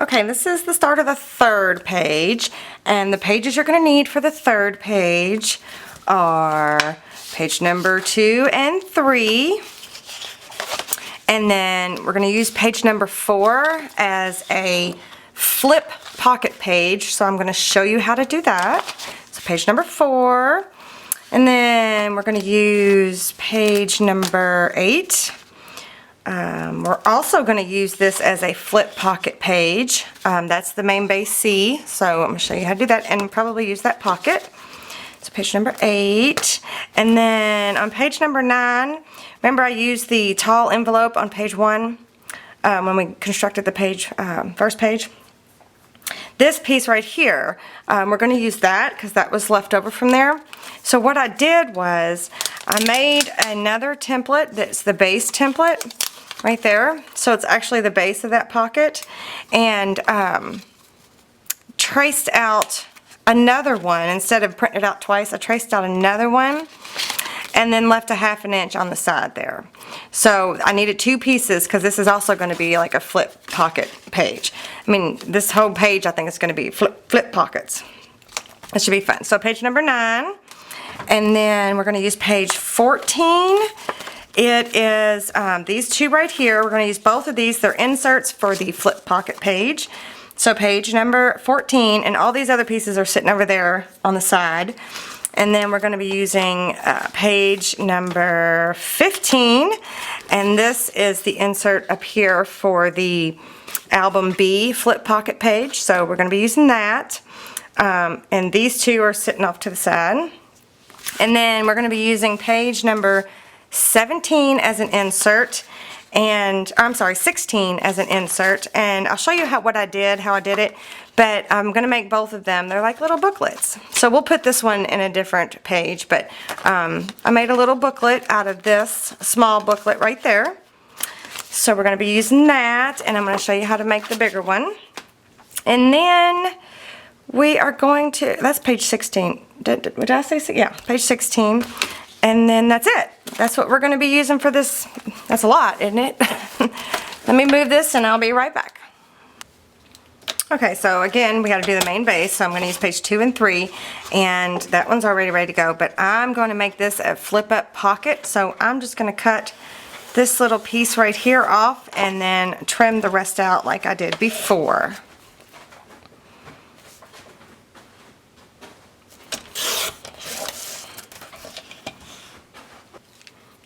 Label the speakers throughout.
Speaker 1: Okay, this is the start of the third page, and the pages you're going to need for the third page are page number 2 and 3, and then we're going to use page number 4 as a flip pocket page, so I'm going to show you how to do that. So page number 4, and then we're going to use page number 8. We're also going to use this as a flip pocket page. That's the main base C, so I'm going to show you how to do that and probably use that pocket. So page number 8, and then on page number 9, remember I used the tall envelope on page 1 when we constructed the page, first page. This piece right here, we're going to use that because that was left over from there. So what I did was I made another template that's the base template right there. So it's actually the base of that pocket, and traced out another one. Instead of printing it out twice, I traced out another one and then left a 1/2 inch on the side there. So I needed 2 pieces because this is also going to be like a flip pocket page. I mean, this whole page I think is going to be flip pockets. It should be fun. So page number 9, and then we're going to use page 14. It is these 2 right here. We're going to use both of these. They're inserts for the flip pocket page. So page number 14, and all these other pieces are sitting over there on the side. And then we're going to be using page number 15, and this is the insert up here for the album B flip pocket page. So we're going to be using that, and these 2 are sitting off to the side. And then we're going to be using page number 17 as an insert, and I'm sorry, 16 as an insert, and I'll show you how I did it, but I'm going to make both of them. They're like little booklets. So we'll put this one in a different page, but I made a little booklet out of this small booklet right there. So we're going to be using that, and I'm going to show you how to make the bigger one. And then we are going to, that's page 16. Did I say, yeah, page 16. And then that's it. That's what we're going to be using for this. That's a lot, isn't it? Let me move this and I'll be right back. Okay, so again, we got to do the main base, so I'm going to use page 2 and 3, and that one's already ready to go, but I'm going to make this a flip-up pocket, so I'm just going to cut this little piece right here off and then trim the rest out like I did before.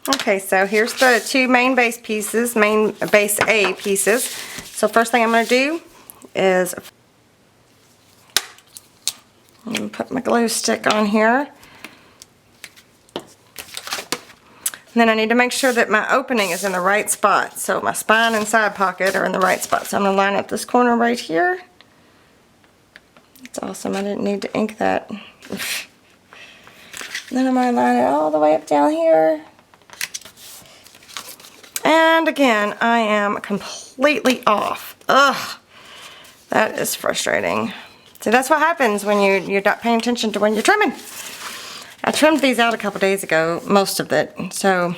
Speaker 1: Okay, so here's the 2 main base pieces, main base A pieces. So first thing I'm going to do is I'm going to put my glue stick on here. And then I need to make sure that my opening is in the right spot. So my spine and side pocket are in the right spot. So I'm going to line up this corner right here. That's awesome. I didn't need to ink that. Then I'm going to line it all the way up down here. And again, I am completely off. Ugh, that is frustrating. So that's what happens when you're not paying attention to when you're trimming. I trimmed these out a couple days ago, most of it. So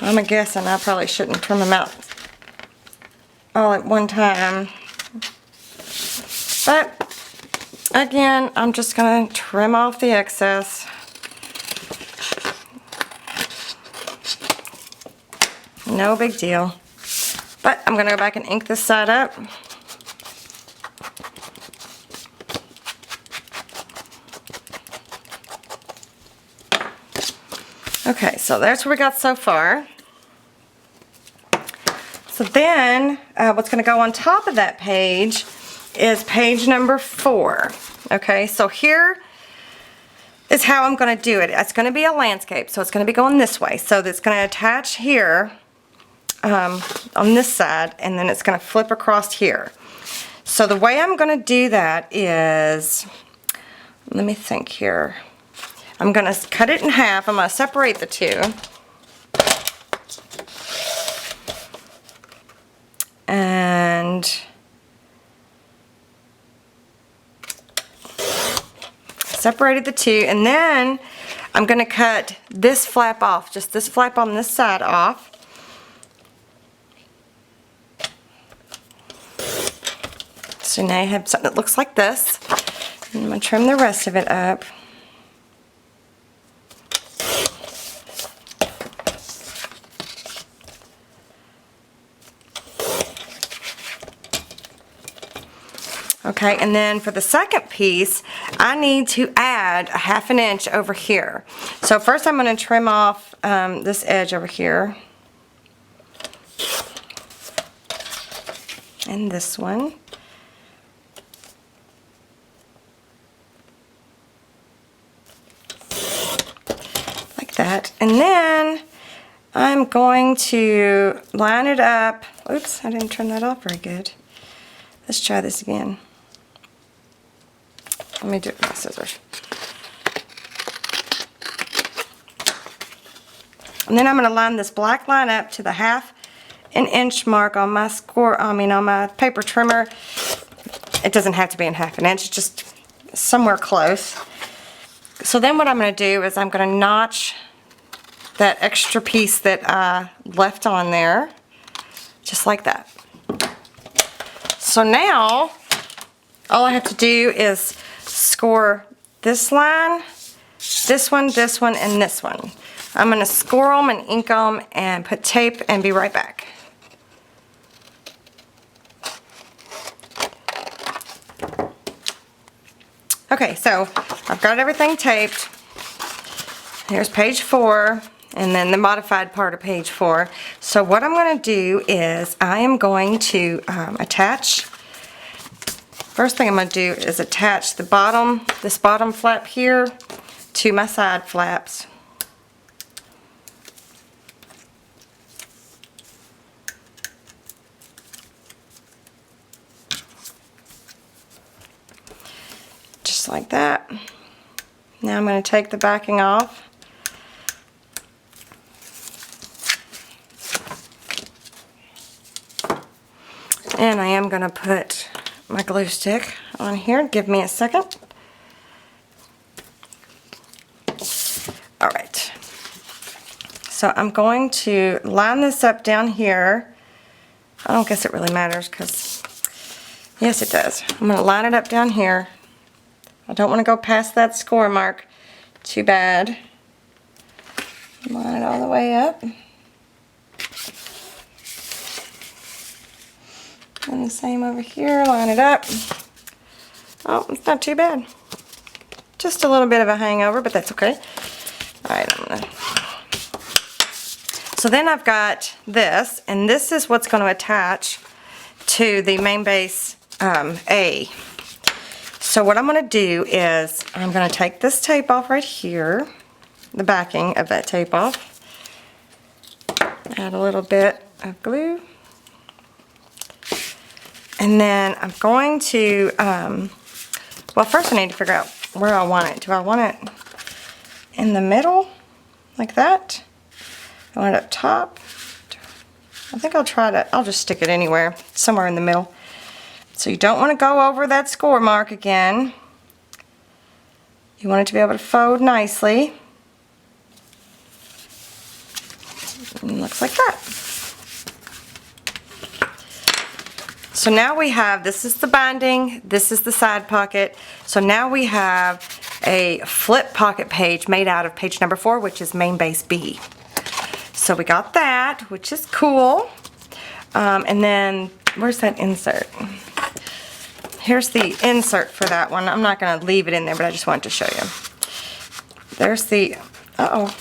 Speaker 1: I'm guessing I probably shouldn't trim them out all at one time. But again, I'm just going to trim off the excess. No big deal. But I'm going to go back and ink this side up. Okay, so that's what we got so far. So then, what's going to go on top of that page is page number 4. Okay, so here is how I'm going to do it. It's going to be a landscape, so it's going to be going this way. So it's going to attach here on this side, and then it's going to flip across here. So the way I'm going to do that is, let me think here. I'm going to cut it in half. I'm going to separate the 2. And separated the 2, and then I'm going to cut this flap off, just this flap on this side off. So now you have something that looks like this. And I'm going to trim the rest of it up. Okay, and then for the second piece, I need to add a 1/2 inch over here. So first I'm going to trim off this edge over here. And this one. Like that. And then I'm going to line it up. Oops, I didn't turn that off very good. Let's try this again. Let me do it with my scissors. And then I'm going to line this black line up to the 1/2 inch mark on my on my paper trimmer. It doesn't have to be in 1/2 inch, just somewhere close. So then what I'm going to do is I'm going to notch that extra piece that I left on there, just like that. So now, all I have to do is score this line, this one, and this one. I'm going to score them and ink them and put tape and be right back. Okay, so I've got everything taped. Here's page 4, and then the modified part of page 4. So what I'm going to do is I am going to attach. First thing I'm going to do is attach the bottom, this bottom flap here, to my side flaps. Just like that. Now I'm going to take the backing off. And I am going to put my glue stick on here. Give me a second. Alright. So I'm going to line this up down here. I don't guess it really matters because, yes it does. I'm going to line it up down here. I don't want to go past that score mark. Too bad. Line it all the way up. And the same over here, line it up. Oh, it's not too bad. Just a little bit of a hangover, but that's okay. Alright, so then I've got this, and this is what's going to attach to the main base A. So what I'm going to do is I'm going to take this tape off right here, the backing of that tape off. Add a little bit of glue. And then I'm going to, well first I need to figure out where I want it. Do I want it in the middle, like that? I want it up top. I think I'll just stick it anywhere, somewhere in the middle. So you don't want to go over that score mark again. You want it to be able to fold nicely. And it looks like that. So now we have, this is the binding, this is the side pocket. So now we have a flip pocket page made out of page number 4, which is main base B. So we got that, which is cool. And then, where's that insert? Here's the insert for that one. I'm not going to leave it in there, but I just wanted to show you. There's the, uh-oh.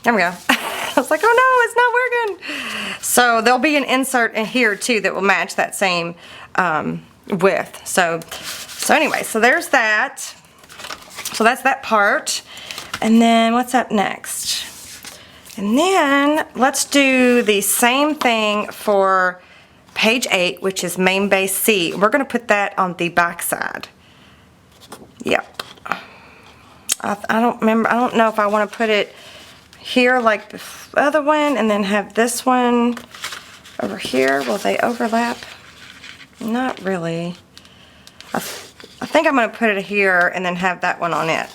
Speaker 1: There we go. I was like, oh no, it's not working. So there'll be an insert in here too that will match that same width. So anyway, so there's that. So that's that part. And then what's up next? And then let's do the same thing for page 8, which is main base C. We're going to put that on the back side. Yep. I don't remember. I don't know if I want to put it here like the other one and then have this one over here. Will they overlap? Not really. I think I'm going to put it here and then have that one on it.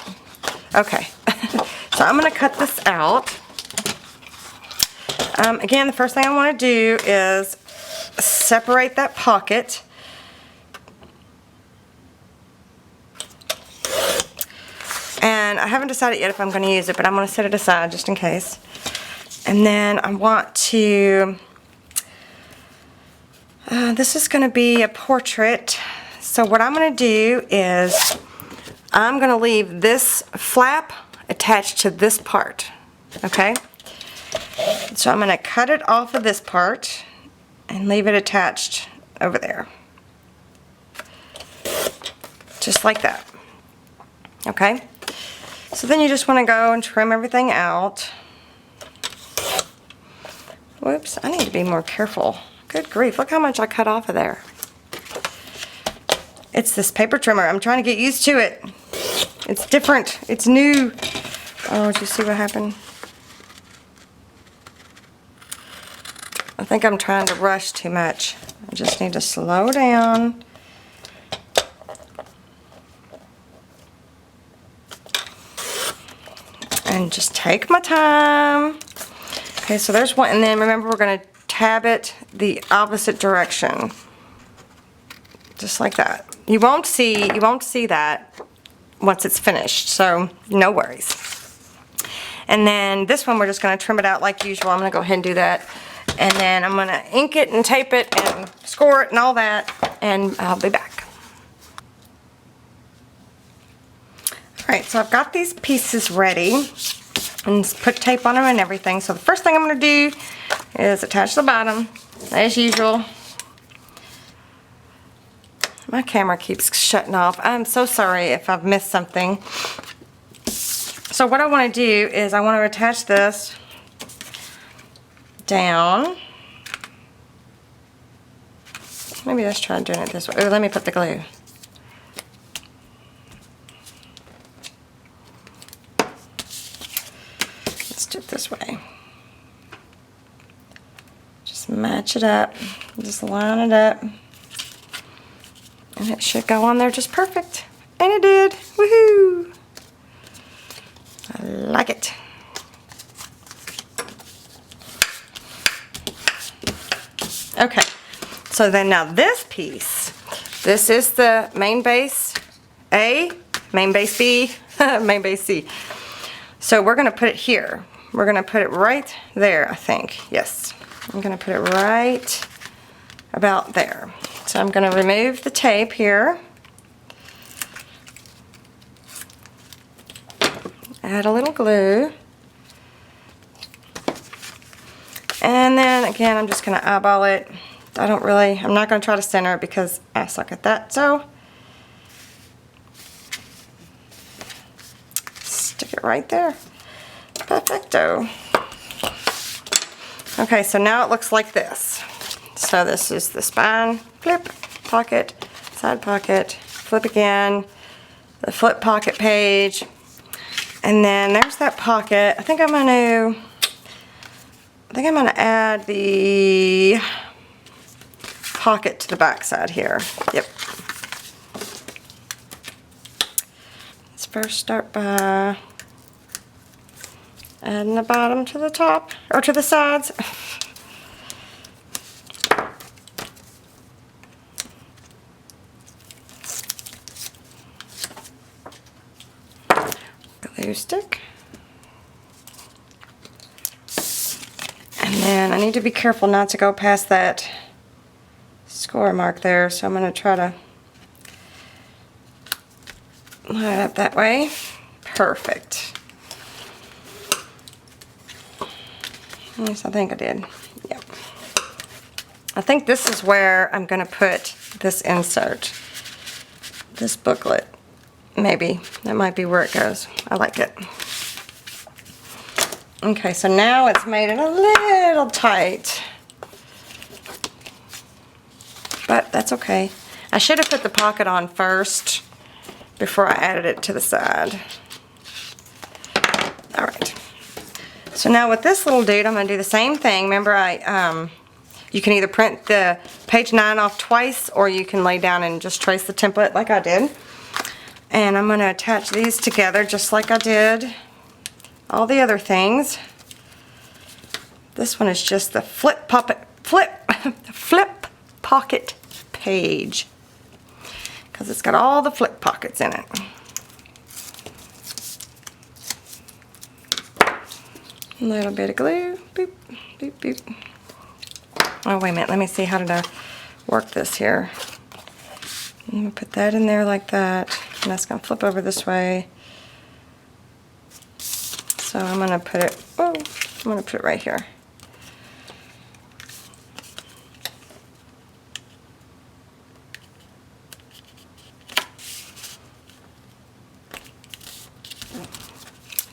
Speaker 1: Okay. So I'm going to cut this out. Again, the first thing I want to do is separate that pocket. And I haven't decided yet if I'm going to use it, but I'm going to set it aside just in case. And then I want to, this is going to be a portrait. So what I'm going to do is I'm going to leave this flap attached to this part. Okay? So I'm going to cut it off of this part and leave it attached over there. Just like that. Okay? So then you just want to go and trim everything out. Whoops, I need to be more careful. Good grief, look how much I cut off of there. It's this paper trimmer. I'm trying to get used to it. It's different. It's new. Oh, did you see what happened? I think I'm trying to rush too much. I just need to slow down. And just take my time. Okay, so there's one, and then remember we're going to tab it the opposite direction. Just like that. You won't see that once it's finished, so no worries. And then this one we're just going to trim it out like usual. I'm going to go ahead and do that. And then I'm going to ink it and tape it and score it and all that, and I'll be back. Alright, so I've got these pieces ready and put tape on them and everything. So the first thing I'm going to do is attach the bottom as usual. My camera keeps shutting off. I'm so sorry if I've missed something. So what I want to do is I want to attach this down. Maybe let's try doing it this way. Oh, let me put the glue. Let's do it this way. Just match it up. Just line it up. And it should go on there just perfect. And it did. Woohoo! I like it. Okay. So then now this piece, this is the main base A, main base B, main base C. So we're going to put it here. We're going to put it right there, I think. Yes. I'm going to put it right about there. So I'm going to remove the tape here. Add a little glue. And then again, I'm just going to eyeball it. I'm not going to try to center it because I suck at that. So stick it right there. Perfecto. Okay, so now it looks like this. So this is the spine, flip, pocket, side pocket, flip again, the flip pocket page, and then there's that pocket. I think I'm going to add the pocket to the back side here. Yep. Let's first start by adding the bottom to the top, or to the sides. Glue stick. And then I need to be careful not to go past that score mark there, so I'm going to try to line it up that way. Perfect. Yes, I think I did. Yep. I think this is where I'm going to put this insert, this booklet. Maybe. That might be where it goes. I like it. Okay, so now it's made it a little tight. But that's okay. I should have put the pocket on first before I added it to the side. Alright. So now with this little dude, I'm going to do the same thing. Remember, you can either print the page 9 off twice, or you can lay down and just trace the template like I did. And I'm going to attach these together just like I did all the other things. This one is just the flip pocket page because it's got all the flip pockets in it. A little bit of glue. Boop, boop, boop. Oh, wait a minute. Let me see. How did I work this here? I'm going to put that in there like that. And that's going to flip over this way. So I'm going to put it, oh, I'm going to put it right here.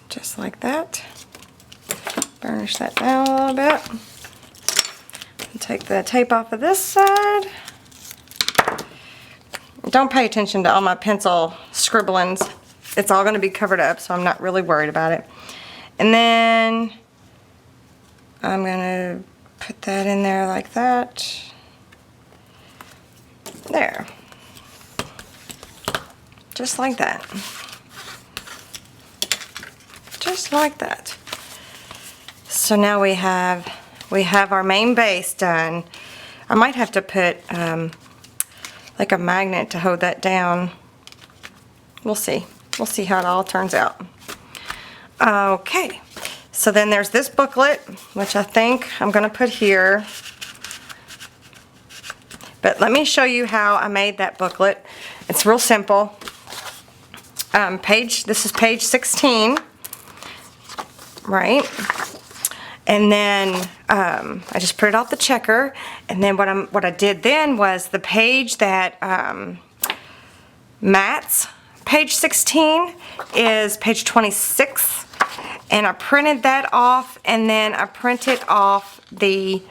Speaker 1: Just like that. Burnish that down a little bit. And take the tape off of this side. Don't pay attention to all my pencil scribblings. It's all going to be covered up, so I'm not really worried about it. And then I'm going to put that in there like that. There. Just like that. Just like that. So now we have our main base done. I might have to put like a magnet to hold that down. We'll see. We'll see how it all turns out. Okay, so then there's this booklet, which I think I'm going to put here. But let me show you how I made that booklet. It's real simple. This is page 16, right? And then I just put it off the checker. And then what I did then was the page that Matt's page 16 is page 26. And I printed that off, and then I printed off the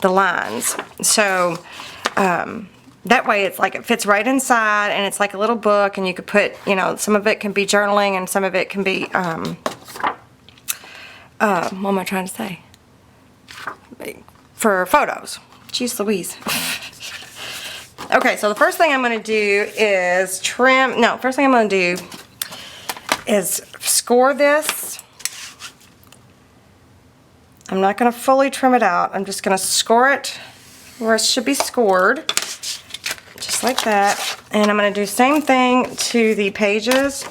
Speaker 1: lines. So that way it's like it fits right inside, and it's like a little book, and you could put, you know, some of it can be journaling, and some of it can be, what am I trying to say? For photos. Jeez Louise. Okay, so the first thing I'm going to do is first thing I'm going to do is score this. I'm not going to fully trim it out. I'm just going to score it where it should be scored. Just like that. And I'm going to do the same thing to the pages.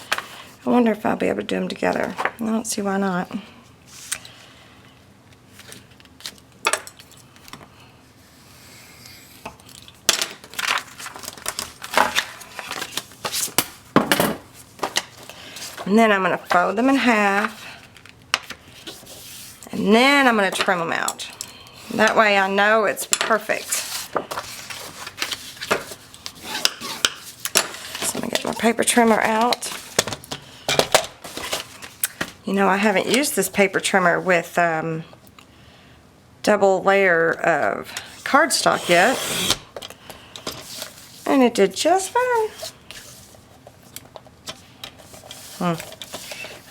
Speaker 1: I wonder if I'll be able to do them together. I don't see why not. And then I'm going to fold them in half. And then I'm going to trim them out. That way I know it's perfect. So I'm going to get my paper trimmer out. You know, I haven't used this paper trimmer with double layer of cardstock yet. And it did just fine. I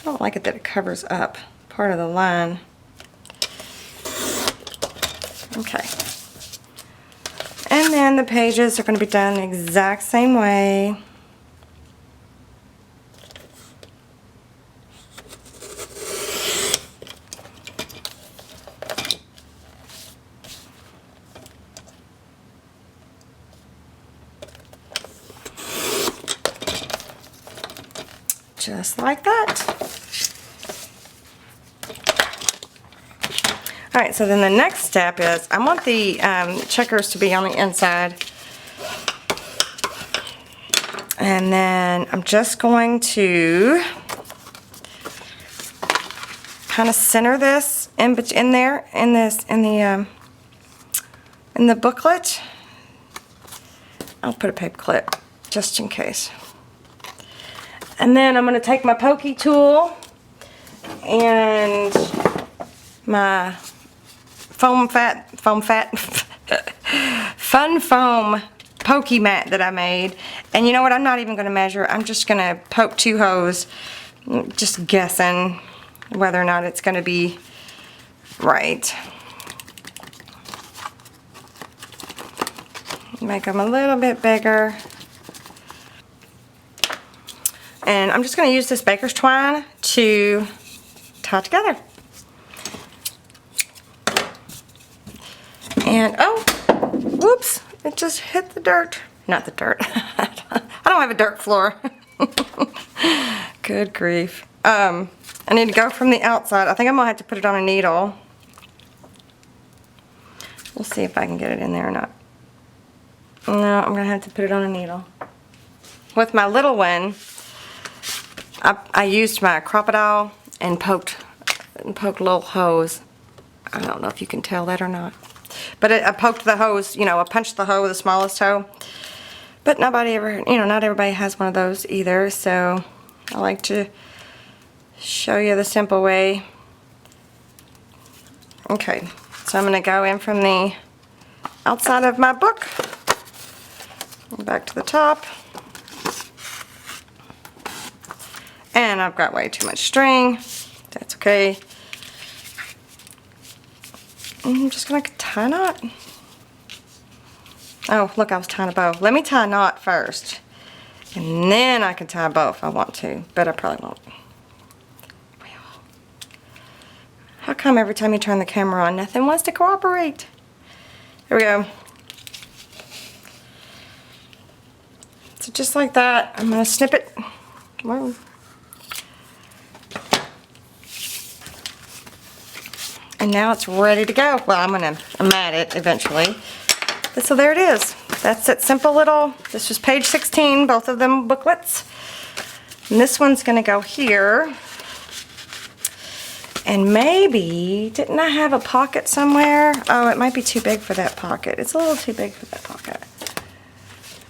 Speaker 1: don't like it that it covers up part of the line. Okay. And then the pages are going to be done the exact same way. Just like that. Alright, so then the next step is I want the checkers to be on the inside. And then I'm just going to kind of center this in there in the booklet. I'll put a paper clip just in case. And then I'm going to take my pokey tool and my fun foam pokey mat that I made. And you know what? I'm not even going to measure. I'm just going to poke 2 holes, just guessing whether or not it's going to be right. Make them a little bit bigger. And I'm just going to use this baker's twine to tie together. And, oh, whoops, it just hit the dirt. Not the dirt. I don't have a dirt floor. Good grief. I need to go from the outside. I think I'm gonna have to put it on a needle. We'll see if I can get it in there or not. No, I'm gonna have to put it on a needle. With my little one, I used my crocodile and poked a little hose. I don't know if you can tell that or not. But I poked the hose, you know, I punched the hole with the smallest hoe. But nobody ever, you know, not everybody has one of those either. So I like to show you the simple way. Okay, so I'm going to go in from the outside of my book. Back to the top. And I've got way too much string. That's okay. I'm just going to tie a knot. Oh, look, I was tying a bow. Let me tie a knot first. And then I can tie a bow if I want to. But I probably won't. How come every time you turn the camera on, nothing wants to cooperate? Here we go. So just like that, I'm going to snip it. Whoa. And now it's ready to go. Well, I'm going to mat it eventually. But so there it is. That's it, simple little, this was page 16, both of them booklets. And this one's going to go here. And maybe, didn't I have a pocket somewhere? Oh, it might be too big for that pocket. It's a little too big for that pocket.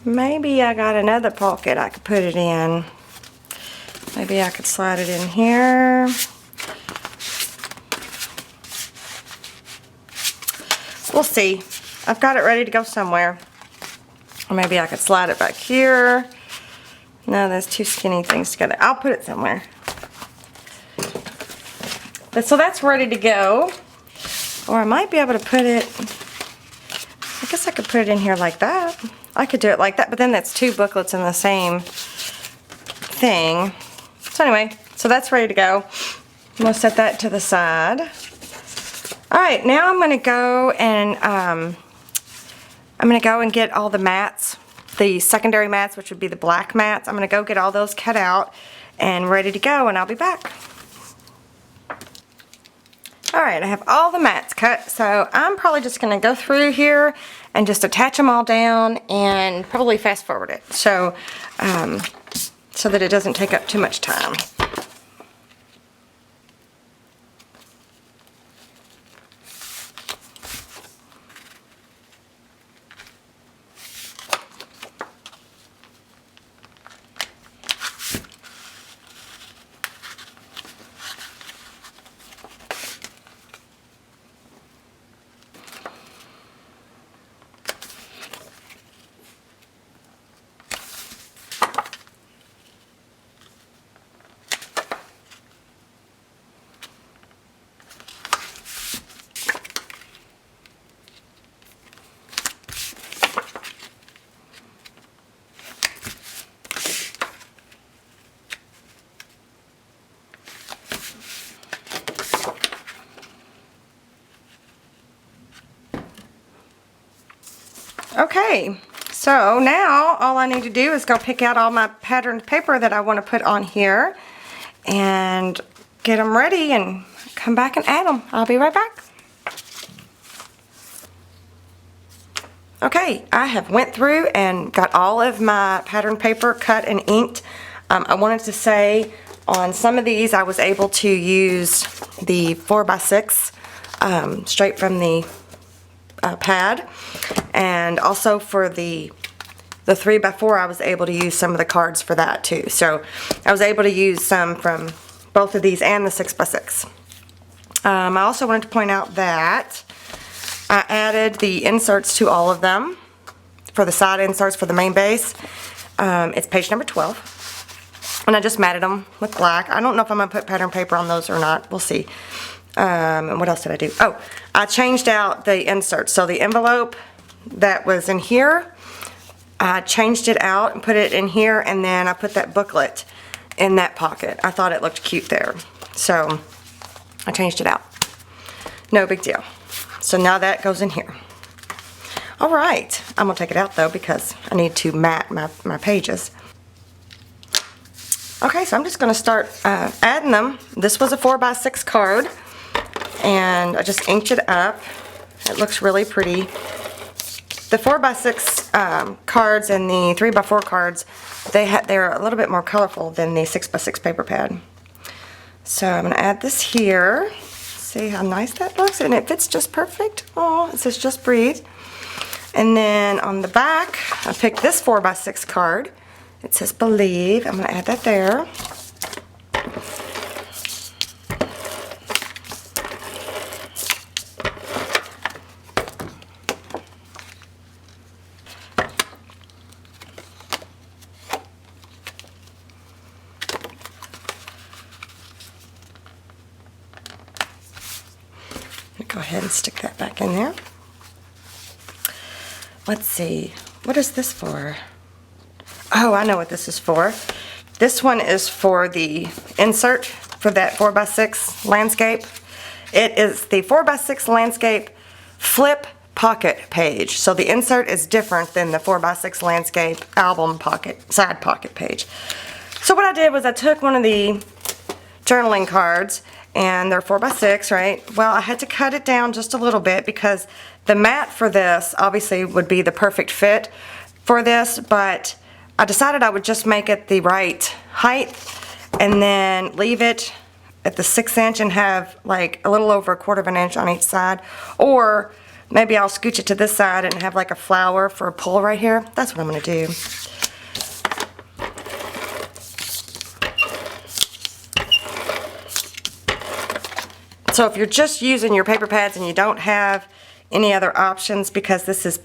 Speaker 1: Maybe I got another pocket I could put it in. Maybe I could slide it in here. We'll see. I've got it ready to go somewhere. Or maybe I could slide it back here. No, there's two skinny things together. I'll put it somewhere. But so that's ready to go. Or I might be able to put it, I guess I could put it in here like that. I could do it like that, but then that's two booklets in the same thing. So anyway, so that's ready to go. I'm going to set that to the side. Alright, now I'm going to go and get all the mats, the secondary mats, which would be the black mats. I'm going to go get all those cut out and ready to go, and I'll be back. Alright, I have all the mats cut, so I'm probably just going to go through here and just attach them all down and probably fast forward it, so that it doesn't take up too much time. Okay, so now all I need to do is go pick out all my patterned paper that I want to put on here and get them ready and come back and add them. I'll be right back. Okay, I have went through and got all of my pattern paper cut and inked. I wanted to say on some of these I was able to use the 4x6 straight from the pad, and also for the 3x4 I was able to use some of the cards for that too. So I was able to use some from both of these and the 6x6. I also wanted to point out that I added the inserts to all of them for the side inserts for the main base. It's page number 12, and I just matted them with black. I don't know if I'm going to put pattern paper on those or not. We'll see. And what else did I do? Oh, I changed out the inserts. So the envelope that was in here, I changed it out and put it in here, and then I put that booklet in that pocket. I thought it looked cute there, so I changed it out. No big deal. So now that goes in here. Alright, I'm gonna take it out though because I need to mat my pages. Okay, so I'm just gonna start adding them. This was a 4x6 card, and I just inked it up. It looks really pretty. The 4x6 cards and the 3x4 cards, they're a little bit more colorful than the 6x6 paper pad. So I'm going to add this here. See how nice that looks, and it fits just perfect. Oh, it says just breathe. And then on the back, I picked this 4x6 card. It says believe. I'm going to add that there. Go ahead and stick that back in there. Let's see, what is this for? Oh, I know what this is for. This one is for the insert for that 4x6 landscape. It is the 4x6 landscape flip pocket page. So the insert is different than the 4x6 landscape album pocket, side pocket page. So what I did was I took one of the journaling cards, and they're 4x6, right? Well, I had to cut it down just a little bit because the mat for this obviously would be the perfect fit for this, but I decided I would just make it the right height and then leave it at the 6 inch and have like a little over 1/4 of an inch on each side, or maybe I'll scooch it to this side and have like a flower for a pull right here. That's what I'm going to do. So if you're just using your paper pads and you don't have any other options, because this is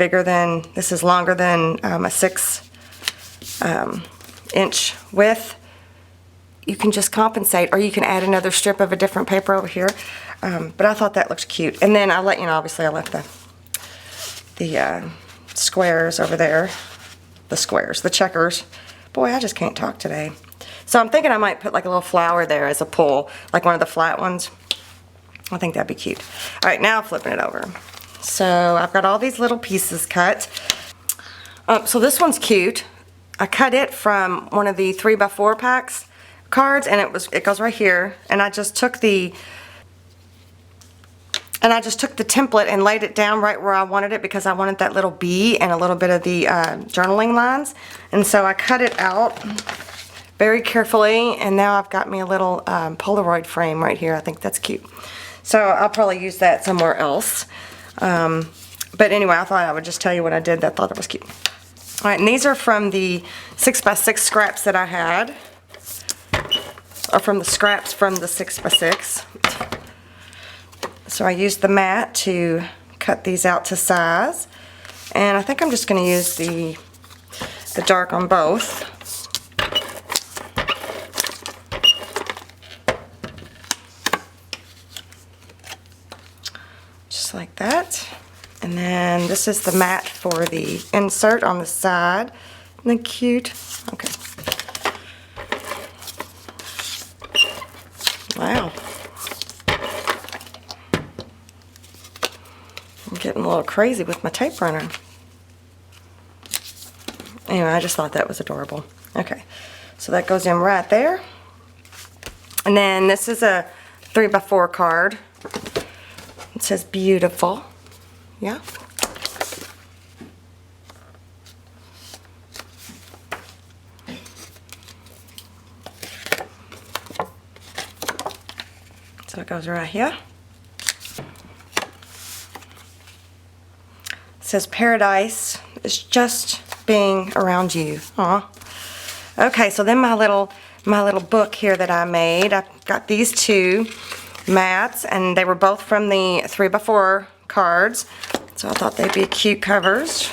Speaker 1: longer than a 6 inch width, you can just compensate, or you can add another strip of a different paper over here. But I thought that looked cute. And then I'll let you know, obviously I left the squares over there. The checkers. Boy, I just can't talk today. So I'm thinking I might put like a little flower there as a pull, like one of the flat ones. I think that'd be cute. All right, now flipping it over. So I've got all these little pieces cut. So this one's cute. I cut it from one of the 3x4 packs cards, and it goes right here. And I just took the template and laid it down right where I wanted it, because I wanted that little bee and a little bit of the journaling lines. And so I cut it out very carefully, and now I've got me a little Polaroid frame right here. I think that's cute. So I'll probably use that somewhere else. But anyway, I thought I would just tell you what I did. I thought that was cute. All right, and these are from the 6x6 scraps that I had, or from the scraps from the 6x6. So I used the mat to cut these out to size, and I think I'm just going to use the dark on both. Like that. And then this is the mat for the insert on the side. Isn't that cute? Okay. Wow. I'm getting a little crazy with my tape runner. Anyway, I just thought that was adorable. Okay, so that goes in right there. And then this is a 3x4 card. It says beautiful. Yeah. So it goes right here. It says paradise is just being around you. Aw. Okay, so then my little book here that I made, I've got these two mats, and they were both from the 3x4 cards, so I thought they'd be cute covers.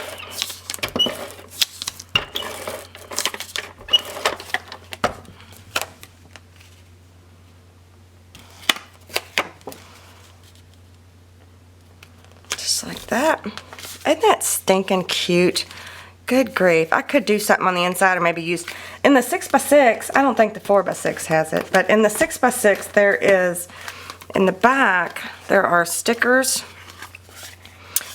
Speaker 1: Just like that. Isn't that stinking cute? Good grief. I could do something on the inside, or maybe use, in the 6x6, I don't think the 4x6 has it, but in the 6x6 there is, in the back, there are stickers.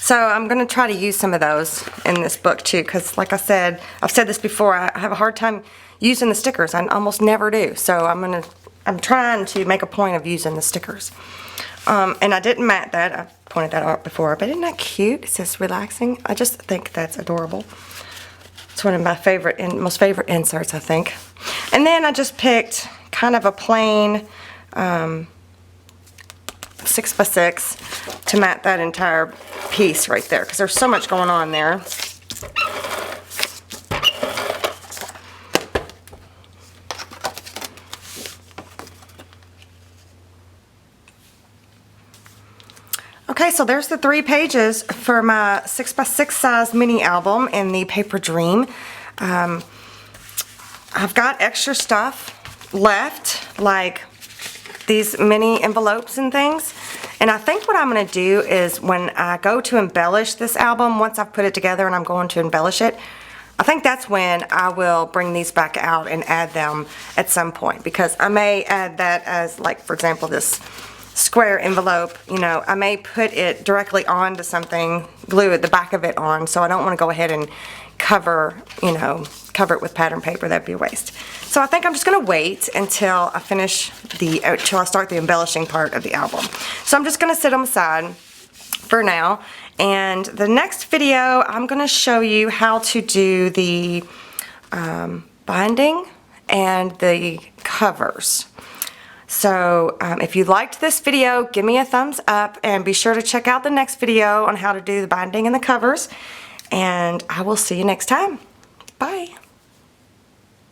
Speaker 1: So I'm going to try to use some of those in this book too, because like I said, I've said this before, I have a hard time using the stickers. I almost never do. So I'm trying to make a point of using the stickers. And I didn't mat that. I pointed that out before, but isn't that cute? It says relaxing. I just think that's adorable. It's one of my favorite and most favorite inserts, I think. And then I just picked kind of a plain 6x6 to mat that entire piece right there, because there's so much going on there. Okay, so there's the 3 pages for my 6x6 size mini album in the Paper Dream. I've got extra stuff left, like these mini envelopes and things. And I think what I'm going to do is when I go to embellish this album, once I've put it together and I'm going to embellish it, I think that's when I will bring these back out and add them at some point, because I may add that as, like, for example, this square envelope, you know, I may put it directly onto something, glue the back of it on, so I don't want to go ahead and cover, you know, cover it with pattern paper. That'd be a waste. So I think I'm just going to wait until I finish till I start the embellishing part of the album. So I'm just going to set them aside for now, and the next video I'm going to show you how to do the binding and the covers. So if you liked this video, give me a thumbs up, and be sure to check out the next video on how to do the binding and the covers, and I will see you next time.